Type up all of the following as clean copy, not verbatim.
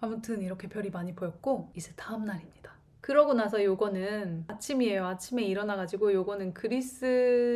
아무튼 이렇게 별이 많이 보였고 이제 다음 날입니다. 그러고 나서 요거는 아침이에요. 아침에 일어나가지고 요거는 그리스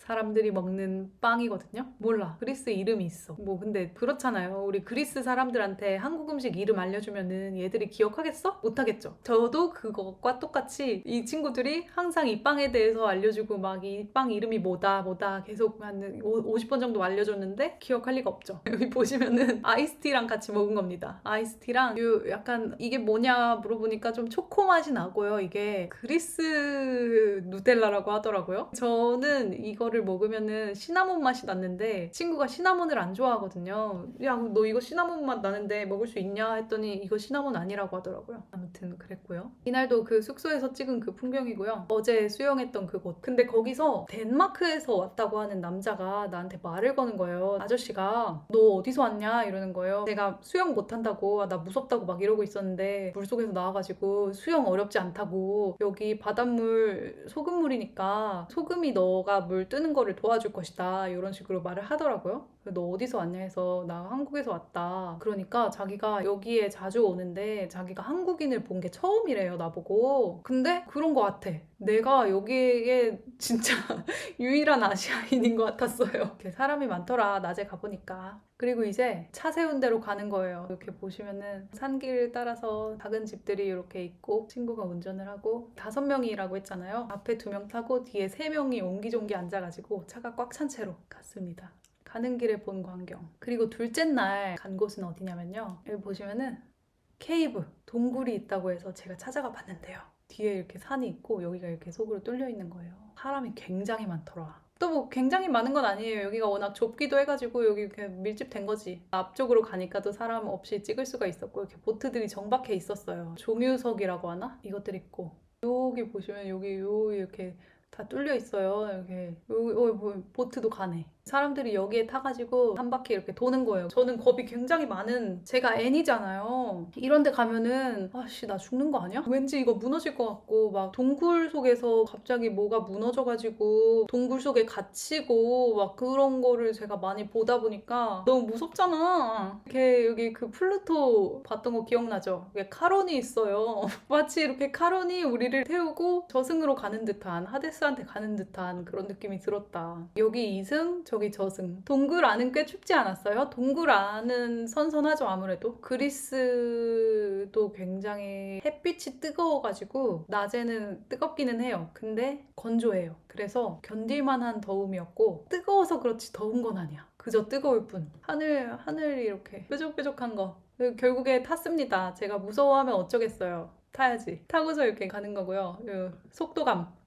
사람들이 먹는 빵이거든요. 몰라. 그리스 이름이 있어. 뭐 근데 그렇잖아요. 우리 그리스 사람들한테 한국 음식 이름 알려주면은 얘들이 기억하겠어? 못하겠죠. 저도 그것과 똑같이 이 친구들이 항상 이 빵에 대해서 알려주고 막 이 빵 이름이 뭐다 계속 한 50번 정도 알려줬는데 기억할 리가 없죠. 여기 보시면은 아이스티랑 같이 먹은 겁니다. 아이스티랑 요 약간 이게 뭐냐 물어보니까 좀 초코 맛이 나고요. 이게 그리스 누텔라라고 하더라고요. 저는 이거를 먹으면은 시나몬 맛이 났는데 친구가 시나몬을 안 좋아하거든요. 야, 너 이거 시나몬 맛 나는데 먹을 수 있냐 했더니 이거 시나몬 아니라고 하더라고요. 아무튼 그랬고요. 이날도 그 숙소에서 찍은 그 풍경이고요. 어제 수영했던 그곳. 근데 거기서 덴마크에서 왔다고 하는 남자가 나한테 말을 거는 거예요. 아저씨가 너 어디서 왔냐 이러는 거예요. 내가 수영 못한다고 나 무섭다고 막 이러고 있었는데 물속에서 나와가지고 수영 어렵지 않다고 여기 바닷물 소금물이니까 소금이 너가 물 뜨는 거를 도와줄 것이다 이런 식으로 말을 하더라고요. 너 어디서 왔냐 해서 나 한국에서 왔다. 그러니까 자기가 여기에 자주 오는데 자기가 한국인을 본 게 처음이래요, 나보고. 근데 그런 거 같아. 내가 여기에 진짜 유일한 아시아인인 것 같았어요. 이렇게 사람이 많더라, 낮에 가보니까. 그리고 이제 차 세운 대로 가는 거예요. 이렇게 보시면은 산길 따라서 작은 집들이 이렇게 있고 친구가 운전을 하고 5명이라고 했잖아요. 앞에 2명 타고 뒤에 3명이 옹기종기 앉아가지고 차가 꽉 찬 채로 갔습니다. 가는 길에 본 광경. 그리고 둘째 날 간 곳은 어디냐면요. 여기 보시면은 케이브, 동굴이 있다고 해서 제가 찾아가 봤는데요. 뒤에 이렇게 산이 있고 여기가 이렇게 속으로 뚫려 있는 거예요. 사람이 굉장히 많더라. 또 뭐 굉장히 많은 건 아니에요. 여기가 워낙 좁기도 해가지고 여기 이렇게 밀집된 거지. 앞쪽으로 가니까 또 사람 없이 찍을 수가 있었고 이렇게 보트들이 정박해 있었어요. 조뮤석이라고 하나? 이것들 있고 여기 보시면 여기 이렇게 다 뚫려 있어요. 이렇게 여기 보트도 가네. 사람들이 여기에 타가지고 한 바퀴 이렇게 도는 거예요. 저는 겁이 굉장히 많은 제가 N이잖아요. 이런 데 가면은 아씨 나 죽는 거 아니야? 왠지 이거 무너질 것 같고 막 동굴 속에서 갑자기 뭐가 무너져가지고 동굴 속에 갇히고 막 그런 거를 제가 많이 보다 보니까 너무 무섭잖아. 이렇게 여기 그 플루토 봤던 거 기억나죠? 여기 카론이 있어요. 마치 이렇게 카론이 우리를 태우고 저승으로 가는 듯한 하데스한테 가는 듯한 그런 느낌이 들었다. 여기 2승 저기 저승. 동굴 안은 꽤 춥지 않았어요? 동굴 안은 선선하죠 아무래도. 그리스도 굉장히 햇빛이 뜨거워가지고 낮에는 뜨겁기는 해요. 근데 건조해요. 그래서 견딜만한 더움이었고 뜨거워서 그렇지 더운 건 아니야. 그저 뜨거울 뿐. 하늘이 이렇게 뾰족뾰족한 거. 결국에 탔습니다. 제가 무서워하면 어쩌겠어요. 타야지. 타고서 이렇게 가는 거고요. 속도감.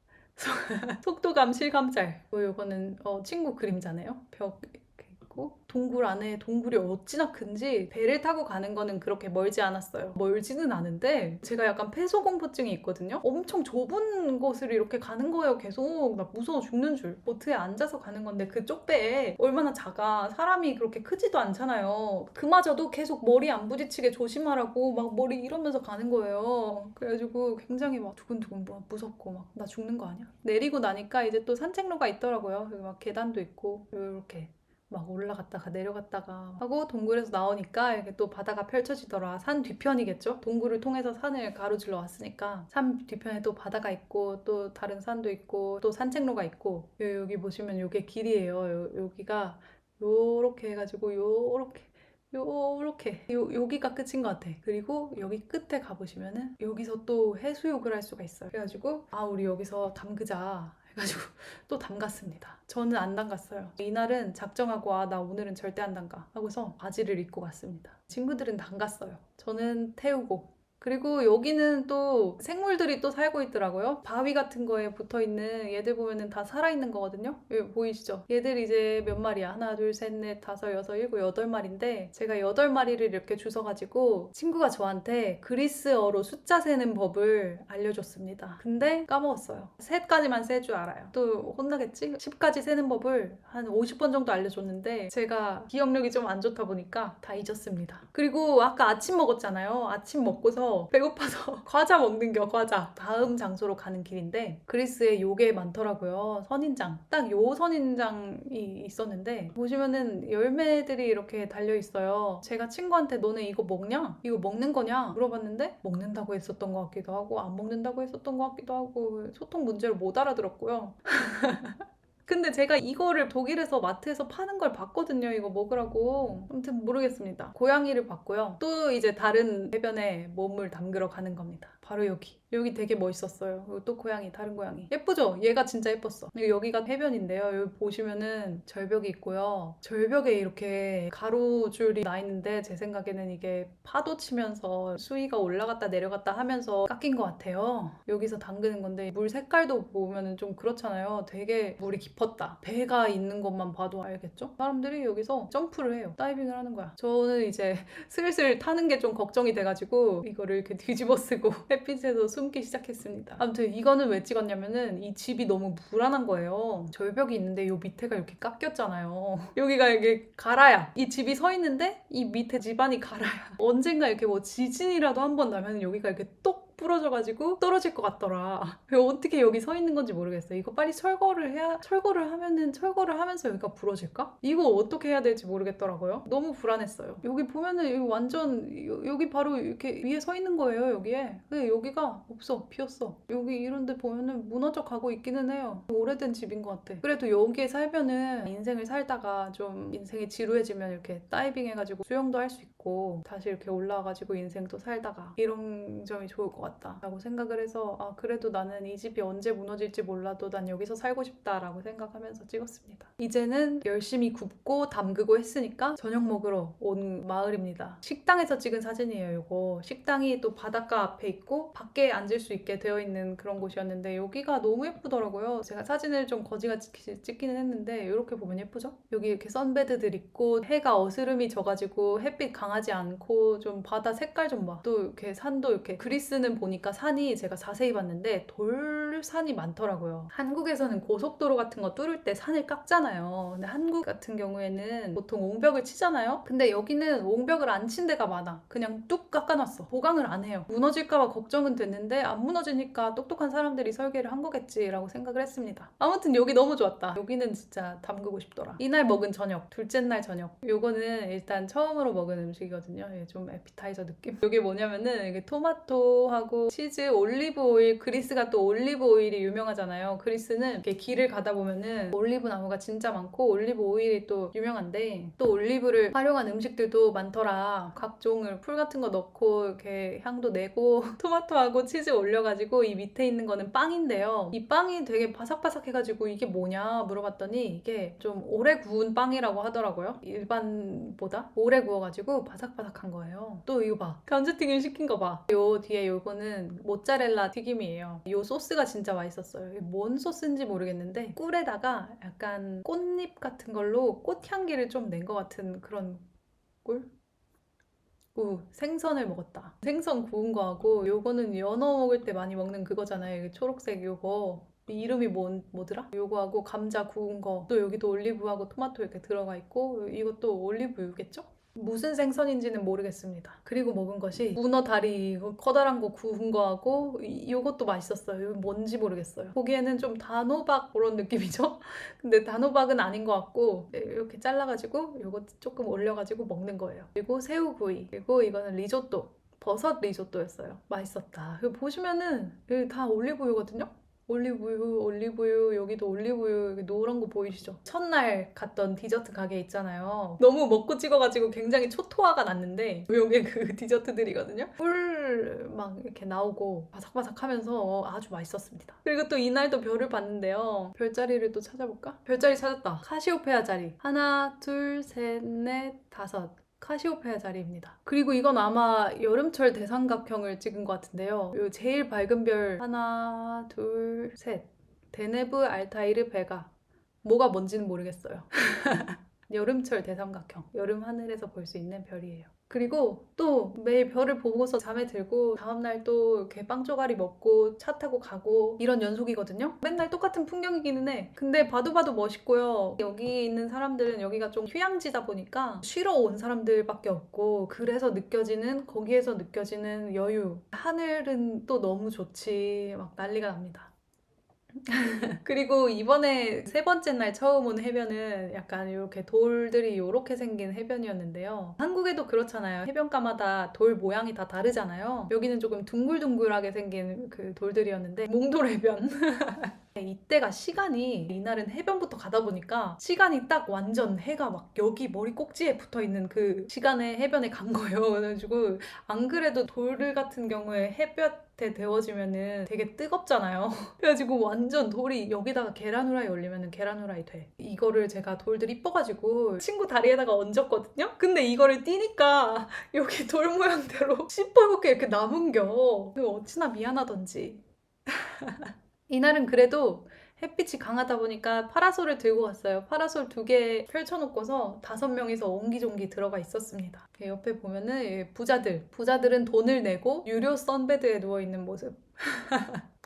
속도감 실감잘. 요거는 친구 그림자네요. 벽 이렇게 있고 동굴 안에 동굴이 어찌나 큰지 배를 타고 가는 거는 그렇게 멀지 않았어요. 멀지는 않은데 제가 약간 폐소공포증이 있거든요. 엄청 좁은 곳을 이렇게 가는 거예요. 계속 나 무서워 죽는 줄. 보트에 앉아서 가는 건데 그쪽 배에 얼마나 작아. 사람이 그렇게 크지도 않잖아요. 그마저도 계속 머리 안 부딪히게 조심하라고 막 머리 이러면서 가는 거예요. 그래가지고 굉장히 막 두근두근 막 무섭고 막 나 죽는 거 아니야? 내리고 나니까 이제 또 산책로가 있더라고요. 여기 막 계단도 있고 이렇게 막 올라갔다가 내려갔다가 하고 동굴에서 나오니까 이렇게 또 바다가 펼쳐지더라. 산 뒤편이겠죠? 동굴을 통해서 산을 가로질러 왔으니까 산 뒤편에 또 바다가 있고 또 다른 산도 있고 또 산책로가 있고 여기 보시면 이게 길이에요. 여기가 요렇게 해가지고 여기가 끝인 것 같아. 그리고 여기 끝에 가보시면은 여기서 또 해수욕을 할 수가 있어요. 그래가지고 우리 여기서 담그자 해가지고 또 담갔습니다. 저는 안 담갔어요. 이날은 작정하고 나 오늘은 절대 안 담가 하고서 바지를 입고 갔습니다. 친구들은 담갔어요. 저는 태우고. 그리고 여기는 또 생물들이 또 살고 있더라고요. 바위 같은 거에 붙어있는 얘들 보면은 다 살아있는 거거든요. 여기 보이시죠? 얘들 이제 몇 마리야? 하나, 둘, 셋, 넷, 다섯, 여섯, 일곱, 8마리인데 제가 8마리를 이렇게 주워가지고 친구가 저한테 그리스어로 숫자 세는 법을 알려줬습니다. 근데 까먹었어요. 셋까지만 셀 줄 알아요. 또 혼나겠지? 10까지 세는 법을 한 50번 정도 알려줬는데 제가 기억력이 좀 안 좋다 보니까 다 잊었습니다. 그리고 아까 아침 먹었잖아요. 아침 먹고서 배고파서 과자 먹는 겨 과자. 다음 장소로 가는 길인데 그리스에 요게 많더라고요. 선인장. 딱 요 선인장이 있었는데 보시면은 열매들이 이렇게 달려 있어요. 제가 친구한테 너네 이거 먹냐? 이거 먹는 거냐? 물어봤는데 먹는다고 했었던 것 같기도 하고 안 먹는다고 했었던 것 같기도 하고 소통 문제를 못 알아들었고요. 근데 제가 이거를 독일에서 마트에서 파는 걸 봤거든요. 이거 먹으라고. 아무튼 모르겠습니다. 고양이를 봤고요. 또 이제 다른 해변에 몸을 담그러 가는 겁니다. 바로 여기. 여기 되게 멋있었어요. 그리고 또 고양이, 다른 고양이. 예쁘죠? 얘가 진짜 예뻤어. 그리고 여기가 해변인데요. 여기 보시면은 절벽이 있고요. 절벽에 이렇게 가로줄이 나 있는데 제 생각에는 이게 파도 치면서 수위가 올라갔다 내려갔다 하면서 깎인 것 같아요. 여기서 담그는 건데 물 색깔도 보면은 좀 그렇잖아요. 되게 물이 깊었다. 배가 있는 것만 봐도 알겠죠? 사람들이 여기서 점프를 해요. 다이빙을 하는 거야. 저는 이제 슬슬 타는 게 좀 걱정이 돼가지고 이거를 이렇게 뒤집어 쓰고 햇빛에도 숨기 시작했습니다. 아무튼 이거는 왜 찍었냐면은 이 집이 너무 불안한 거예요. 절벽이 있는데 요 밑에가 이렇게 깎였잖아요. 여기가 이게 가라야. 이 집이 서 있는데 이 밑에 집안이 가라야. 언젠가 이렇게 뭐 지진이라도 한 번 나면 여기가 이렇게 똑 부러져가지고 떨어질 것 같더라. 어떻게 여기 서 있는 건지 모르겠어요. 이거 빨리 철거를 하면은 철거를 하면서 여기가 부러질까? 이거 어떻게 해야 될지 모르겠더라고요. 너무 불안했어요. 여기 보면은 여기 완전 여기 바로 이렇게 위에 서 있는 거예요. 여기에. 근데 여기가 없어. 비었어. 여기 이런 데 보면은 무너져 가고 있기는 해요. 오래된 집인 것 같아. 그래도 여기에 살면은 인생을 살다가 좀 인생이 지루해지면 이렇게 다이빙 해가지고 수영도 할 수 있고 다시 이렇게 올라와가지고 인생도 살다가 이런 점이 좋을 것 같다 라고 생각을 해서 아 그래도 나는 이 집이 언제 무너질지 몰라도 난 여기서 살고 싶다 라고 생각하면서 찍었습니다. 이제는 열심히 굽고 담그고 했으니까 저녁 먹으러 온 마을입니다. 식당에서 찍은 사진이에요. 이거 식당이 또 바닷가 앞에 있고 밖에 앉을 수 있게 되어 있는 그런 곳이었는데 여기가 너무 예쁘더라고요. 제가 사진을 좀 거지같이 찍기는 했는데 이렇게 보면 예쁘죠? 여기 이렇게 선베드들 있고 해가 어스름이 져가지고 햇빛 강하지 않고 좀 바다 색깔 좀 봐. 또 이렇게 산도 이렇게 그리스는 보니까 산이 제가 자세히 봤는데 돌산이 많더라고요. 한국에서는 고속도로 같은 거 뚫을 때 산을 깎잖아요. 근데 한국 같은 경우에는 보통 옹벽을 치잖아요. 근데 여기는 옹벽을 안 친 데가 많아. 그냥 뚝 깎아놨어. 보강을 안 해요. 무너질까봐 걱정은 됐는데 안 무너지니까 똑똑한 사람들이 설계를 한 거겠지라고 생각을 했습니다. 아무튼 여기 너무 좋았다. 여기는 진짜 담그고 싶더라. 이날 먹은 저녁, 둘째 날 저녁. 요거는 일단 처음으로 먹은 음식이거든요. 좀 에피타이저 느낌. 이게 뭐냐면은 이게 토마토하고 치즈, 올리브 오일. 그리스가 또 올리브 오일이 유명하잖아요. 그리스는 이렇게 길을 가다 보면은 올리브 나무가 진짜 많고 올리브 오일이 또 유명한데 또 올리브를 활용한 음식들도 많더라. 각종을 풀 같은 거 넣고 이렇게 향도 내고 토마토하고 치즈 올려가지고 이 밑에 있는 거는 빵인데요. 이 빵이 되게 바삭바삭해가지고 이게 뭐냐 물어봤더니 이게 좀 오래 구운 빵이라고 하더라고요. 일반보다 오래 구워가지고 바삭바삭한 거예요. 또 이거 봐. 감자튀김 시킨 거 봐. 요 뒤에 요거는 모짜렐라 튀김이에요. 요 소스가 진짜 맛있었어요. 뭔 소스인지 모르겠는데 꿀에다가 약간 꽃잎 같은 걸로 꽃향기를 좀 낸 것 같은 그런 꿀? 생선을 먹었다. 생선 구운 거하고 요거는 연어 먹을 때 많이 먹는 그거잖아요. 이게 초록색 요거. 이름이 뭐더라? 요거하고 감자 구운 거. 또 여기도 올리브하고 토마토 이렇게 들어가 있고 이것도 올리브유겠죠? 무슨 생선인지는 모르겠습니다. 그리고 먹은 것이 문어 다리 이거 커다란 거 구운 거하고 이것도 맛있었어요. 이거 뭔지 모르겠어요. 보기에는 좀 단호박 그런 느낌이죠? 근데 단호박은 아닌 것 같고 이렇게 잘라가지고 이거 조금 올려가지고 먹는 거예요. 그리고 새우구이 그리고 이거는 리조또 버섯 리조또였어요. 맛있었다. 이거 보시면은 여기 다 올리브유거든요? 올리브유, 여기도 올리브유, 여기 노란 거 보이시죠? 첫날 갔던 디저트 가게 있잖아요. 너무 먹고 찍어가지고 굉장히 초토화가 났는데 여기 그 디저트들이거든요. 꿀 막 이렇게 나오고 바삭바삭 하면서 아주 맛있었습니다. 그리고 또 이날도 별을 봤는데요. 별자리를 또 찾아볼까? 별자리 찾았다. 카시오페아 자리. 하나, 둘, 셋, 넷, 다섯. 카시오페아 자리입니다. 그리고 이건 아마 여름철 대삼각형을 찍은 것 같은데요. 요 제일 밝은 별 하나, 둘, 셋. 데네브 알타이르 베가. 뭐가 뭔지는 모르겠어요. 여름철 대삼각형. 여름 하늘에서 볼 수 있는 별이에요. 그리고 또 매일 별을 보고서 잠에 들고 다음날 또 이렇게 빵 쪼가리 먹고 차 타고 가고 이런 연속이거든요. 맨날 똑같은 풍경이기는 해. 근데 봐도 봐도 멋있고요. 여기 있는 사람들은 여기가 좀 휴양지다 보니까 쉬러 온 사람들밖에 없고 그래서 느껴지는 거기에서 느껴지는 여유. 하늘은 또 너무 좋지. 막 난리가 납니다. 그리고 이번에 세 번째 날 처음 온 해변은 약간 이렇게 돌들이 이렇게 생긴 해변이었는데요. 한국에도 그렇잖아요. 해변가마다 돌 모양이 다 다르잖아요. 여기는 조금 둥글둥글하게 생긴 그 돌들이었는데 몽돌 해변. 이때가 시간이 이날은 해변부터 가다 보니까 시간이 딱 완전 해가 막 여기 머리 꼭지에 붙어 있는 그 시간에 해변에 간 거예요. 그래가지고 안 그래도 돌들 같은 경우에 햇볕에 데워지면은 되게 뜨겁잖아요. 그래가지고 완전 돌이 여기다가 계란 후라이 올리면은 계란 후라이 돼. 이거를 제가 돌들 이뻐가지고 친구 다리에다가 얹었거든요. 근데 이거를 띄니까 여기 돌 모양대로 시뻘겋게 이렇게 남은겨. 어찌나 미안하던지. 이날은 그래도 햇빛이 강하다 보니까 파라솔을 들고 갔어요. 파라솔 2개 펼쳐놓고서 5명이서 옹기종기 들어가 있었습니다. 옆에 보면은 부자들은 돈을 내고 유료 선베드에 누워있는 모습.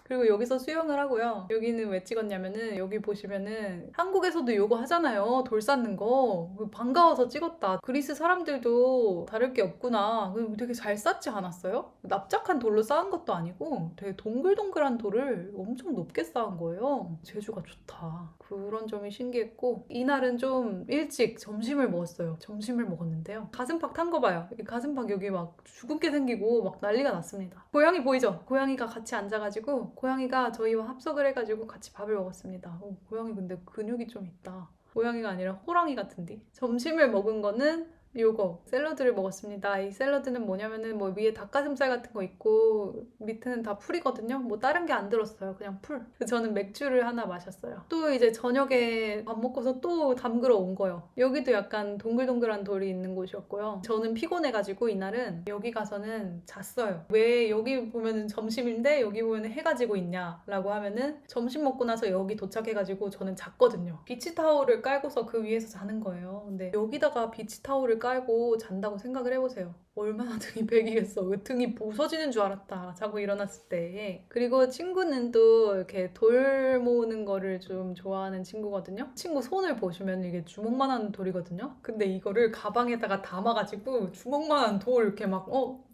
그리고 여기서 수영을 하고요. 여기는 왜 찍었냐면은 여기 보시면은 한국에서도 요거 하잖아요. 돌 쌓는 거. 반가워서 찍었다. 그리스 사람들도 다를 게 없구나. 되게 잘 쌓지 않았어요? 납작한 돌로 쌓은 것도 아니고 되게 동글동글한 돌을 엄청 높게 쌓은 거예요. 제주가 좋다. 그런 점이 신기했고 이날은 좀 일찍 점심을 먹었어요. 점심을 먹었는데요. 가슴팍 탄 거 봐요. 이 가슴팍 여기 막 죽게 생기고 막 난리가 났습니다. 고양이 보이죠? 고양이가 같이 앉아가지고 고양이가 저희와 합석을 해가지고 같이 밥을 먹었습니다. 고양이 근데 근육이 좀 있다. 고양이가 아니라 호랑이 같은데. 점심을 먹은 거는 요거 샐러드를 먹었습니다. 이 샐러드는 뭐냐면은 뭐 위에 닭가슴살 같은 거 있고 밑에는 다 풀이거든요. 뭐 다른 게 안 들었어요. 그냥 풀. 저는 맥주를 하나 마셨어요. 또 이제 저녁에 밥 먹고서 또 담그러 온 거예요. 여기도 약간 동글동글한 돌이 있는 곳이었고요. 저는 피곤해가지고 이날은 여기 가서는 잤어요. 왜 여기 보면은 점심인데 여기 보면은 해가 지고 있냐라고 하면은 점심 먹고 나서 여기 도착해가지고 저는 잤거든요. 비치타올을 깔고서 그 위에서 자는 거예요. 근데 여기다가 비치타올을 깔고 잔다고 생각을 해보세요. 얼마나 등이 베기겠어. 등이 부서지는 줄 알았다. 자고 일어났을 때. 그리고 친구는 또 이렇게 돌 모으는 거를 좀 좋아하는 친구거든요. 친구 손을 보시면 이게 주먹만한 돌이거든요. 근데 이거를 가방에다가 담아가지고 주먹만한 돌 이렇게 막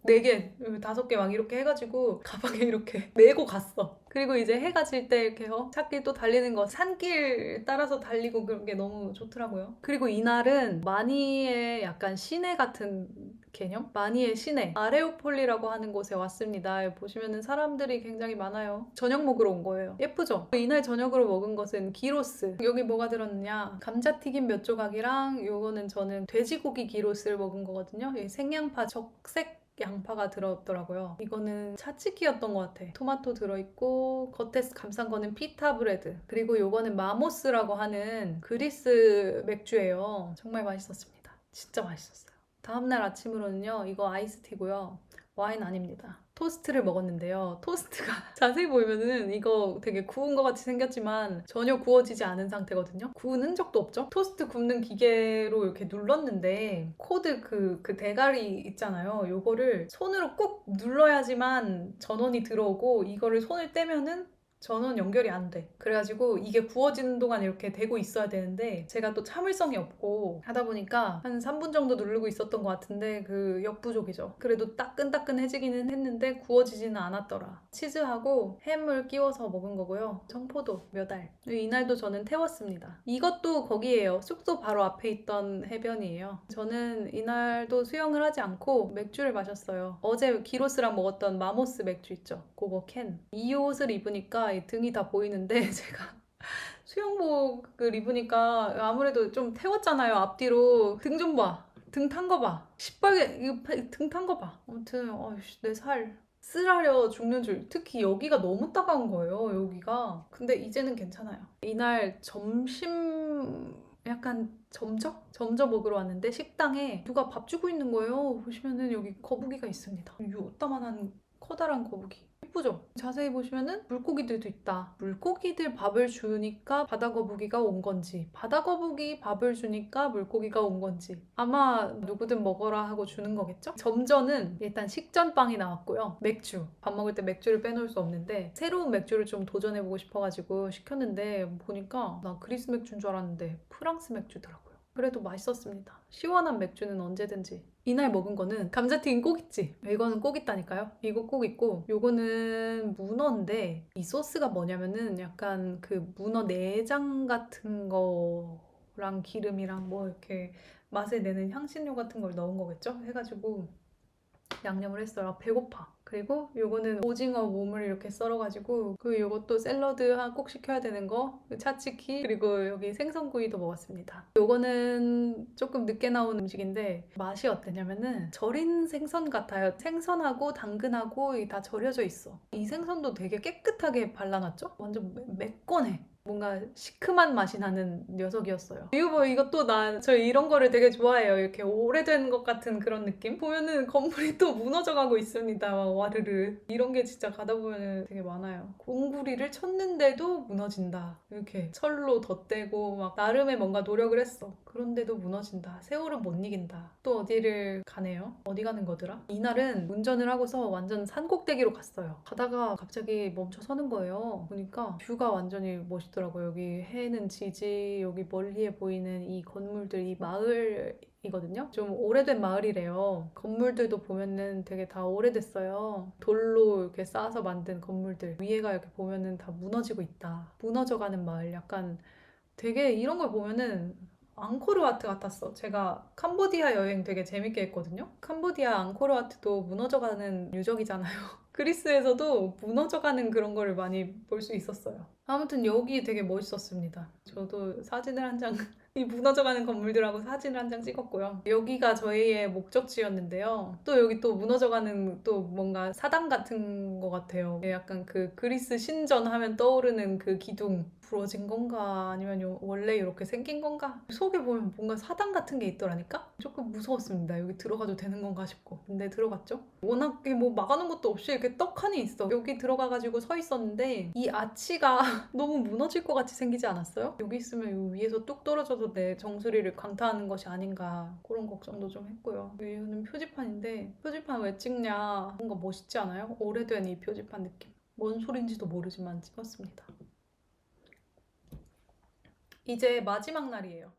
4개, 5개 막 이렇게 해가지고 가방에 이렇게 메고 갔어. 그리고 이제 해가 질 때 이렇게 찻길 또 달리는 거 산길 따라서 달리고 그런 게 너무 좋더라고요. 그리고 이날은 마니의 약간 시내 같은 개념? 마니의 시내 아레오폴리라고 하는 곳에 왔습니다. 보시면은 사람들이 굉장히 많아요. 저녁 먹으러 온 거예요. 예쁘죠? 이날 저녁으로 먹은 것은 기로스. 여기 뭐가 들었느냐? 감자튀김 몇 조각이랑 요거는 저는 돼지고기 기로스를 먹은 거거든요. 생양파 적색 양파가 들었더라고요. 이거는 차치키였던 것 같아. 토마토 들어있고 겉에 감싼 거는 피타 브레드. 그리고 요거는 마모스라고 하는 그리스 맥주예요. 정말 맛있었습니다. 진짜 맛있었어요. 다음날 아침으로는요. 이거 아이스티고요. 와인 아닙니다. 토스트를 먹었는데요. 토스트가 자세히 보면은 이거 되게 구운 것 같이 생겼지만 전혀 구워지지 않은 상태거든요. 구운 흔적도 없죠? 토스트 굽는 기계로 이렇게 눌렀는데 코드 그 대가리 있잖아요. 요거를 손으로 꾹 눌러야지만 전원이 들어오고 이거를 손을 떼면은 전원 연결이 안 돼. 그래가지고 이게 구워지는 동안 이렇게 되고 있어야 되는데 제가 또 참을성이 없고 하다 보니까 한 3분 정도 누르고 있었던 것 같은데 그 역부족이죠. 그래도 따끈따끈해지기는 했는데 구워지지는 않았더라. 치즈하고 햄을 끼워서 먹은 거고요. 청포도 몇 알. 이날도 저는 태웠습니다. 이것도 거기에요. 숙소 바로 앞에 있던 해변이에요. 저는 이날도 수영을 하지 않고 맥주를 마셨어요. 어제 기로스랑 먹었던 마모스 맥주 있죠. 그거 캔. 이 옷을 입으니까 등이 다 보이는데 제가 수영복을 입으니까 아무래도 좀 태웠잖아요. 앞뒤로. 등 좀 봐. 등 탄 거 봐. 시뻘게 등 탄 거 봐. 아무튼 내 살 쓰라려 죽는 줄. 특히 여기가 너무 따가운 거예요. 여기가. 근데 이제는 괜찮아요. 이날 점심 약간 점저 먹으러 왔는데 식당에 누가 밥 주고 있는 거예요. 보시면은 여기 거북이가 있습니다. 요따만한 커다란 거북이. 이쁘죠? 자세히 보시면은 물고기들도 있다. 물고기들 밥을 주니까 바다거북이가 온 건지, 바다거북이 밥을 주니까 물고기가 온 건지, 아마 누구든 먹어라 하고 주는 거겠죠? 점저는 일단 식전빵이 나왔고요. 맥주, 밥 먹을 때 맥주를 빼놓을 수 없는데 새로운 맥주를 좀 도전해보고 싶어가지고 시켰는데 보니까 나 그리스 맥주인 줄 알았는데 프랑스 맥주더라고요. 그래도 맛있었습니다. 시원한 맥주는 언제든지. 이날 먹은 거는 감자튀김 꼭 있지. 이거는 꼭 있다니까요. 이거 꼭 있고, 요거는 문어인데 이 소스가 뭐냐면은 약간 그 문어 내장 같은 거랑 기름이랑 뭐 이렇게 맛을 내는 향신료 같은 걸 넣은 거겠죠? 해가지고 양념을 했어요. 배고파. 그리고 요거는 오징어 몸을 이렇게 썰어가지고, 그 요것도 샐러드 꼭 시켜야 되는 거, 차치키, 그리고 여기 생선구이도 먹었습니다. 요거는 조금 늦게 나온 음식인데 맛이 어땠냐면은 절인 생선 같아요. 생선하고 당근하고 다 절여져 있어. 이 생선도 되게 깨끗하게 발라놨죠? 완전 매끈해. 뭔가 시큼한 맛이 나는 녀석이었어요. 이것도 저 이런 거를 되게 좋아해요. 이렇게 오래된 것 같은 그런 느낌? 보면은 건물이 또 무너져가고 있습니다. 막 와르르. 이런 게 진짜 가다 보면은 되게 많아요. 공구리를 쳤는데도 무너진다. 이렇게 철로 덧대고 막 나름의 뭔가 노력을 했어. 그런데도 무너진다. 세월은 못 이긴다. 또 어디를 가네요? 어디 가는 거더라? 이날은 운전을 하고서 완전 산꼭대기로 갔어요. 가다가 갑자기 멈춰 서는 거예요. 보니까 뷰가 완전히 멋있더라고요. 여기 해는 지지, 여기 멀리에 보이는 이 건물들, 이 마을이거든요. 좀 오래된 마을이래요. 건물들도 보면은 되게 다 오래됐어요. 돌로 이렇게 쌓아서 만든 건물들. 위에가 이렇게 보면은 다 무너지고 있다. 무너져가는 마을. 약간 되게 이런 걸 보면은 앙코르와트 같았어. 제가 캄보디아 여행 되게 재밌게 했거든요. 캄보디아 앙코르와트도 무너져가는 유적이잖아요. 그리스에서도 무너져가는 그런 거를 많이 볼 수 있었어요. 아무튼 여기 되게 멋있었습니다. 저도 사진을 한 장, 이 무너져가는 건물들하고 사진을 한 장 찍었고요. 여기가 저희의 목적지였는데요. 또 여기 또 무너져가는 또 뭔가 사당 같은 거 같아요. 약간 그 그리스 신전 하면 떠오르는 그 기둥. 부러진 건가 아니면 원래 이렇게 생긴 건가? 속에 보면 뭔가 사당 같은 게 있더라니까? 조금 무서웠습니다. 여기 들어가도 되는 건가 싶고. 근데 들어갔죠? 워낙 뭐 막아놓은 것도 없이 이렇게 떡하니 있어. 여기 들어가가지고 서 있었는데 이 아치가 너무 무너질 것 같이 생기지 않았어요? 여기 있으면 위에서 뚝 떨어져서 내 정수리를 강타하는 것이 아닌가 그런 걱정도 좀 했고요. 이거는 표지판인데 표지판 왜 찍냐? 뭔가 멋있지 않아요? 오래된 이 표지판 느낌. 뭔 소린지도 모르지만 찍었습니다. 이제 마지막 날이에요.